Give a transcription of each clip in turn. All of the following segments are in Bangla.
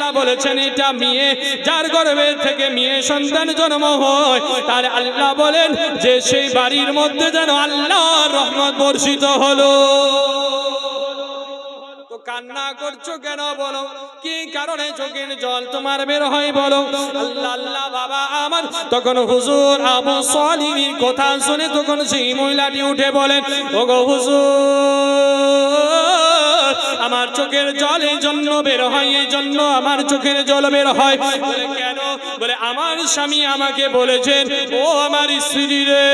আল্লাহ বলেছেন এটা মেয়ে, যার গর্ভে থেকে মেয়ে সন্তান জন্ম হয়, তার আল্লাহ বলেন যে সেই বাড়ির মধ্যে যেন আল্লাহর রহমত বর্ষিত হলো। তো কান্না করছো কেন বলো? কি কারণে চোখের জল তোমার বের হয় বলো? আল্লাহ আল্লাহ বাবা আমার। তখন হুজুর আবু সালিমের কথা শুনে তখন সেই মহিলাটি উঠে বলেন, ওগো হুজুর, আমার চোখের জল এই জন্য বের হয়, এই জন্য আমার চোখের জল বের হয়। বলে কেন? বলে আমার স্বামী আমাকে বলেছেন, ও আমার স্ত্রী রে,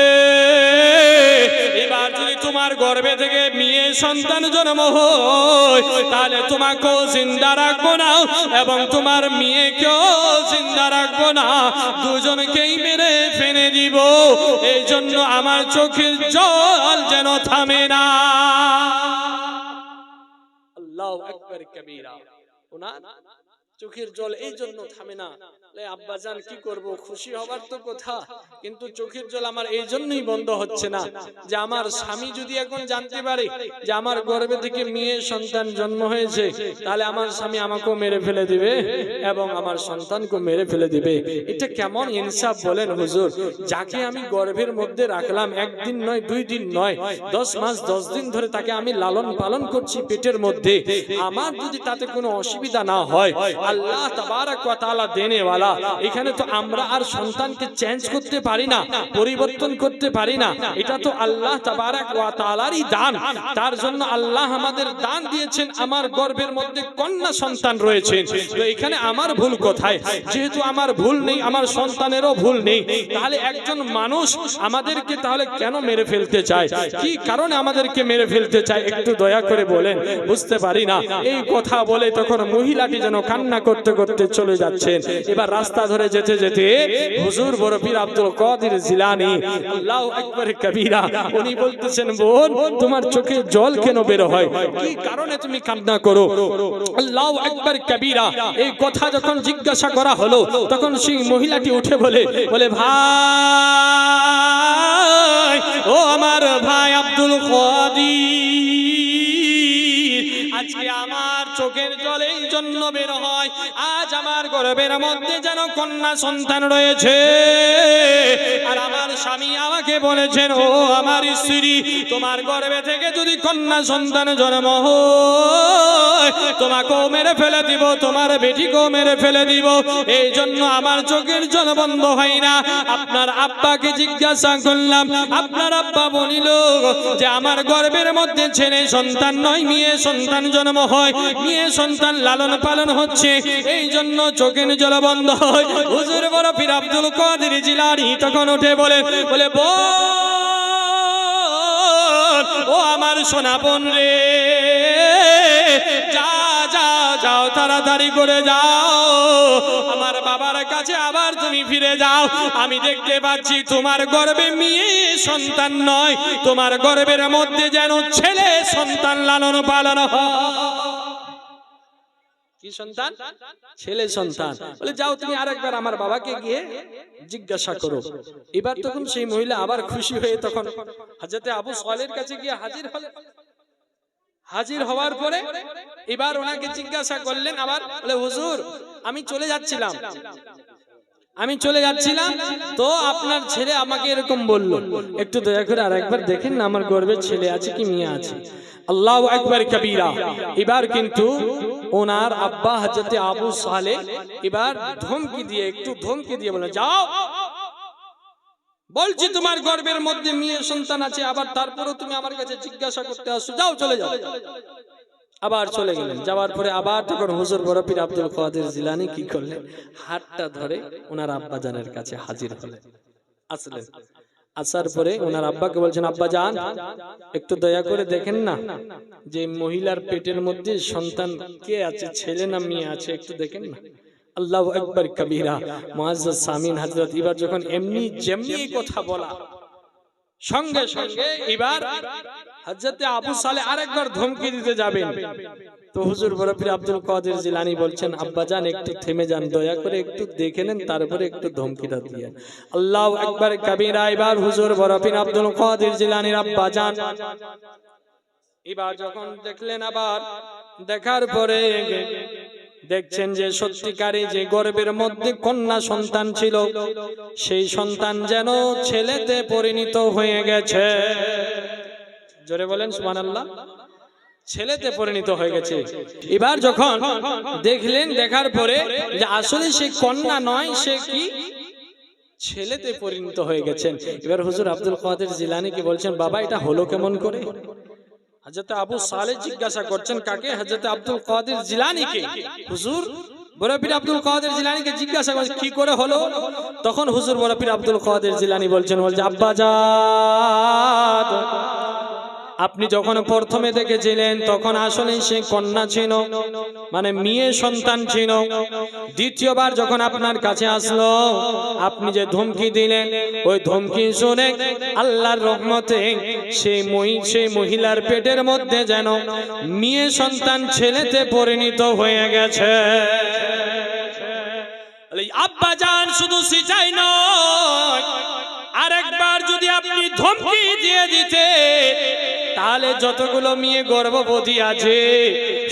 এবার যদি তোমার গর্ভে থেকে মেয়ে সন্তান জন্ম হয়, তাহলে তোমাকেও জিন্দা রাখবো না এবং তোমার মেয়েকেও জিন্দা রাখবো না, দুজনকেই মেরে ফেলে দিব। এই জন্য আমার চোখের জল যেন থামে না। আল্লাহু আকবার কবীরা। ওনার চোখের জল এই জন্য থামে না। আব্বাজান কি করব, খুশি হবার তো কথা, কিন্তু চোখের জল আমার এই জন্যই বন্ধ হচ্ছে না যে আমার স্বামী যদি এখন জানতে পারে যে আমার গর্ভে থেকে মেয়ে সন্তান জন্ম হয়েছে, তাহলে আমার স্বামী আমাকেও মেরে ফেলে দিবে এবং আমার সন্তানকে মেরে ফেলে দিবে। এটা কেমন ইনসাফ বলেন হুজুর? যাকে আমি গর্ভের মধ্যে রাখলাম, একদিন নয়, 2 দিন নয়, 10 মাস 10 দিন ধরে তাকে আমি লালন পালন করছি পেটের মধ্যে, আমার যদি তাতে কোনো অসুবিধা না হয়, আল্লাহ তাবারক ওয়া তাআলা দেনেওয়ালা। এখানে তো আমরা আর সন্তানকে চেঞ্জ করতে পারি না, পরিবর্তন করতে পারি না, এটা তো আল্লাহ তাবারক ওয়া তাআলারই দান। তার জন্য আল্লাহ আমাদের দান দিয়েছেন, আমার গর্ভের মধ্যে কন্যা সন্তান রয়েছে। তো এখানে আমার ভুল কোথায়? যেহেতু আমার ভুল নেই, আমার সন্তানেরও ভুল নেই, তাহলে একজন মানুষ আমাদেরকে তাহলে কেন মেরে ফেলতে চায়? কি কারণে আমাদেরকে মেরে ফেলতে চায়? একটু দয়া করে বলেন, বুঝতে পারি না। এই কথা বলে তখন মহিলাটি যেন কান্না করতে করতে চলে যাচ্ছেন। এবার রাস্তা ধরে যেতে যেতে হুজুর বড় পীর আব্দুল কাদের জিলানী আল্লাহু আকবার কবীরা, উনি বলতেছেন, বোন তোমার চোখে জল কেন বের হয়? কি কারণে তুমি কান্না করো? আল্লাহু আকবার কবীরা। এই কথা যখন জিজ্ঞাসা করা হলো, তখন সেই মহিলাটি উঠে বলে, ভাই, ও আমার ভাই আব্দুল কাদের, আজকে আমার চোখের জল এই জন্য বের হয়, আজ আমার গর্ভের মধ্যে যেন কন্যা সন্তান রয়েছে, আর আমার স্বামী আমাকে বলেছেন, ও আমার স্ত্রী, তোমার গর্ভে থেকে যদি কন্যা সন্তান জন্ম হয়, তোমাকেও মেরে ফেলে দিব, তোমার বেটিকেও মেরে ফেলে দিব। এই জন্য আমার চোখের জল বন্ধ হয় না। আপনার আব্বাকে জিজ্ঞাসা করলাম, আপনার আব্বা বলিল যে আমার গর্ভের মধ্যে ছেলে সন্তান নয়, মেয়ে সন্তান জন্ম হয়, মেয়ে সন্তান লালন পালন হচ্ছে, এই জন্য চোখের জল বন্ধ হয়। হুজুর বড় পীর আব্দুল কাদের জিলানী তখন উঠে বলে, ও আমার সোনা বোন রে, যাও তাড়াতাড়ি করে যাও, আমার বাবার কাছে আবার তুমি ফিরে যাও। আমি দেখতে পাচ্ছি তোমার গর্ভে মেয়ে সন্তান নয়, তোমার গর্ভের মধ্যে যেন ছেলে সন্তান লালন পালন হয়। কি সন্তান? ছেলে সন্তান। বলে যাও তুমি আরেকবার আমার বাবাকে গিয়ে জিজ্ঞাসা করো। এবার তখন সেই মহিলা আবার খুশি হয়ে তখন হযরতে আবু সালের কাছে গিয়ে হাজির হলেন। হাজির হওয়ার পরে এবার ওনাকে জিজ্ঞাসা করলেন আবার, বলে হুজুর আমি চলে যাচ্ছিলাম, তো আপনার ছেলে আমাকে এরকম বলল, একটু দয়া করে আরেকবার দেখেন না আমার গর্ভে ছেলে আছে কি মেয়ে আছে। আল্লাহু আকবার কবীরা। এবার কিন্তু ওনার আব্বা হযরতে আবু সালেহ এবার একটু ধমকি দিয়ে বলে, যাও, বলছি তোমার গর্ভের মধ্যে মেয়ে সন্তান আছে, আবার তারপরেও তুমি আমার কাছে জিজ্ঞাসা করতে আসছো, যাও চলে যাও। আবার চলে গেলেন। যাওয়ার পরে আবার তখন হুজুর বড় পীর আব্দুল কাদের জিলানী কি করলেন, হাতটা ধরে ওনার আব্বা জানের কাছে হাজির হলেন। আসলেন, আসার পরে ওনার আব্বাকে বলছেন, আব্বা জান একটু দয়া করে দেখেন না যে মহিলার পেটের মধ্যে সন্তান কে আছে, ছেলে না মেয়ে আছে, একটু দেখেন না। আল্লাহু আকবার কবীরা। মুআজ্জাজ সামিন হযরত এবার যখন এমনি যেমনি কথা বলা, সঙ্গে সঙ্গে এবার হযরতে আবু সালেহ আরেকবার ধমকি দিতে যাবেন, তো হুজুর বড় পীর আব্দুল কাদের জিলানী বলছেন, আব্বা জান একটু থেমে যান, দয়া করে একটু দেখে নেন, তারপরে একটু ধমকিটা দিয়ে। আল্লাহু আকবার কবীরা। এবার হুজুর বড় পীর আব্দুল কাদের জিলানীর আব্বা জান এবার যখন দেখলেন, আবার দেখার পরে দেখছেন যে সত্যিকারে যে গর্ভের মধ্যে কন্যা সন্তান ছিল সেই সন্তান যেন ছেলেতে পরিণত হয়ে গেছে। জোরে বলেন সুবহানাল্লাহ। ছেলেতে পরিণত হয়ে গেছে। এবার যখন দেখলেন, দেখার পরে যে আসলে সে কন্যা নয়, সে কি ছেলেতে পরিণত হয়ে গেছেন। এবার হুজুর আব্দুল কাদের জিলানীকে বলছেন, বাবা এটা হলো কেমন করে? হযরত আবু সালেহ জিজ্ঞাসা করছেন কাকে? হযরত আব্দুল কাদের জিলানীকে। হুজুর বড় পীর আব্দুল কাদের জিলানীকে জিজ্ঞাসা করছেন কি করে হলো? তখন হুজুর বড় পীর আব্দুল কাদের জিলানী বলছেন, আব্বাজান আপনি যখন প্রথমে দেখেছিলেন তখন আসলে সে কন্যা ছিল, মানে মেয়ে সন্তান ছিল। দ্বিতীয়বার যখন আপনার কাছে আসলো, আপনি যে ধমকি দিলেন, ওই ধমকি শুনে আল্লাহর রহমতে সেই মহিলার পেটের মধ্যে যেন মেয়ে সন্তান ছেলেতে পরিণত হয়ে গেছে। আব্বাজান শুধু সিচাই নয়, আরেকবার যদি আপনি ধমকি দিয়ে দিতে তাহলে যতগুলো মেয়ে গর্ভবতী আছে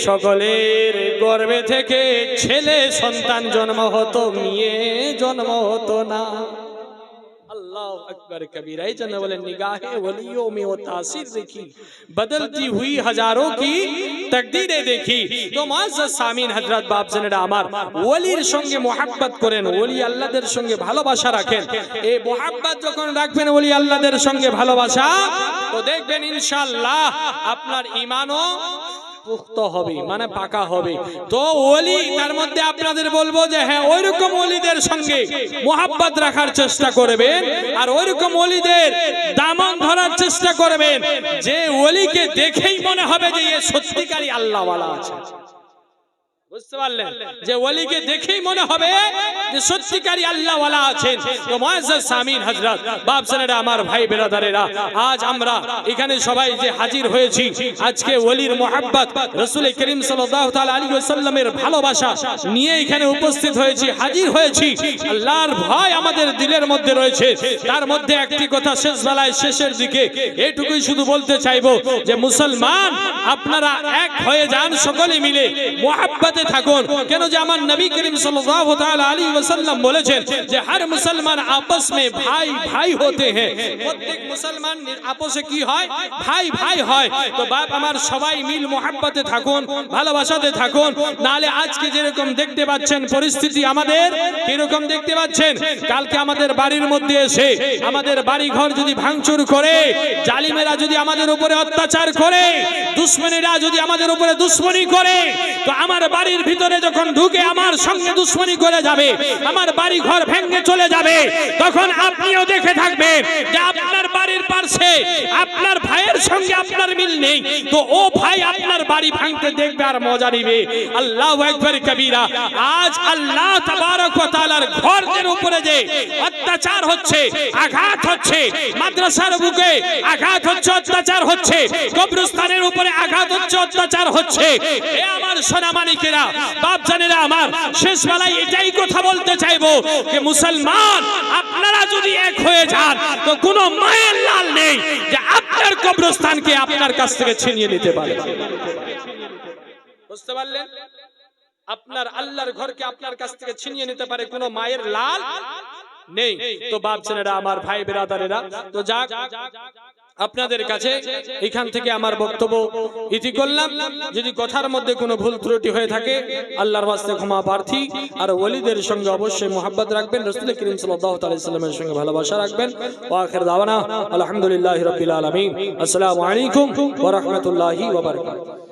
সকলের গর্ভে থেকে ছেলে সন্তান জন্ম হতো, মেয়ে জন্ম হতো না। अल्लाह अकबर कबीरा। ही जन्नत वाले निगाहे वलियों में वो तासीर देखी, बदलती हुई हजारों की तकदीरें देखी। तो मुअज़्ज़ज़ सामीन हजरत बाप जनेरा আমার ওলির সঙ্গে মোহাব্বত করেন, ওলি আল্লাহদের সঙ্গে ভালোবাসা রাখেন। এই মোহাব্বত যখন রাখবেন ওলি আল্লাহদের সঙ্গে ভালোবাসা, তো দেখবেন ইনশাআল্লাহ আপনার ঈমানও পুক্ত হবে, মানে পাকা হবে। তো ওলি তার মধ্যে আপনাদের বলবো যে হ্যাঁ ওইরকম ওলিদের সঙ্গে মোহাব্বত রাখার চেষ্টা করবেন, আর ওইরকম ওলিদের দামন ধরার চেষ্টা করবেন যে ওলিকে দেখেই মনে হবে যে এ সত্যিকারী আল্লাহওয়ালা আছে। বুঝতে পারলেন? যে ওলিকে দেখেই মনে হবে যে সত্যিকারী আল্লাহওয়ালা আছেন। তো মুআজ্জাজ সামিন হযরত বাপ জানেরা আমার ভাই বেরাদারেরা, আজ আমরা এখানে সবাই যে হাজির হয়েছি, আজকে ওলির মোহাব্বত রাসূল করিম সাল্লাল্লাহু তাআলা আলাইহি ওয়াসাল্লামের ভালোবাসা নিয়ে এখানে উপস্থিত হয়েছি, হাজির হয়েছি। আল্লাহর ভয় আমাদের দিলের মধ্যে রয়েছে। তার মধ্যে একটি কথা শেষ বেলায় শেষের দিকে এইটুকুই শুধু বলতে চাইবো যে মুসলমান আপনারা এক হয়ে যান, সকলে মিলে মোহাব্বত থাকুন। কেন যে আমার নবী করিম সাল্লাল্লাহু তাআলা আলাইহি ওয়াসাল্লাম বলেছেন যে हर মুসলমান आपस में भाई भाई होते हैं। প্রত্যেক মুসলমান আপসে কি হয়? ভাই ভাই হয়। তো বাপ আমার সবাই মিল মোহাব্বতে থাকুন, ভালোবাসাতে থাকুন। নালে আজকে যেরকম দেখতে পাচ্ছেন পরিস্থিতি আমাদের কিরকম দেখতে পাচ্ছেন, কালকে আমাদের বাড়ির মধ্যে এসে আমাদের বাড়ি ঘর যদি ভাঙচুর করে, জালিমেরা যদি আমাদের উপরে অত্যাচার করে, দুশমনেরা যদি আমাদের উপরে দুশমনি করে, তো আমার বাড়ির ভিতরে যখন ঢুকে আমার সঙ্গে দুশমনি করে যাবে, আমার বাড়ি ঘর ভেঙে চলে যাবে, তখন আপনিও দেখে থাকবেন যে আপনার বাড়ির পাশে আপনার ভাইয়ের সঙ্গে আপনার মিল নেই, তো ও ভাই আপনার বাড়ি ভাঙতে দেখবে আর মজা নিবে। আল্লাহু আকবার কবীরা। আজ আল্লাহ তাবারক ওয়া তাআলার ঘরের উপরে যে অত্যাচার হচ্ছে, আঘাত হচ্ছে, মাদ্রাসার বুকে আঘাত হচ্ছে, অত্যাচার হচ্ছে, কবরস্থানের উপরে আঘাত হচ্ছে, অত্যাচার হচ্ছে। এ আমার সোনামানিকেরা, বাপ জানেরা আমার, শেষ বেলায় এটাই কথা বলতে চাইবো যে মুসলমান আপনারা যদি এক হয়ে যান তো কোনো মায়ের লাল নেই যে আপনার কবরস্থানকে আপনার কাছ থেকে ছিনিয়ে নিতে পারে। বুঝতে পারলেন? আপনার আল্লাহর ঘরকে আপনার কাছ থেকে ছিনিয়ে নিতে পারে কোনো মায়ের লাল নেই। তো বাপ জানেরা আমার, ভাই বেরাদারেরা, তো যাক আপনাদের কাছে এখান থেকে আমার বক্তব্য ইতি করলাম। যদি কথার মধ্যে কোনো ভুল ত্রুটি হয়ে থাকে আল্লাহর ওয়াস্তে ক্ষমা প্রার্থী। আর ওলিদের সঙ্গে অবশ্যই মোহাব্বত রাখবেন, রাসূল করিম সাল্লাল্লাহু আলাইহি ওয়াসাল্লামের সঙ্গে ভালোবাসা রাখবেন। ওয়া আখির দাওয়ানা আলহামদুলিল্লাহি রাব্বিল আলামিন। আসসালামু আলাইকুম ওয়া রাহমাতুল্লাহি ওয়া বারাকাতুহু।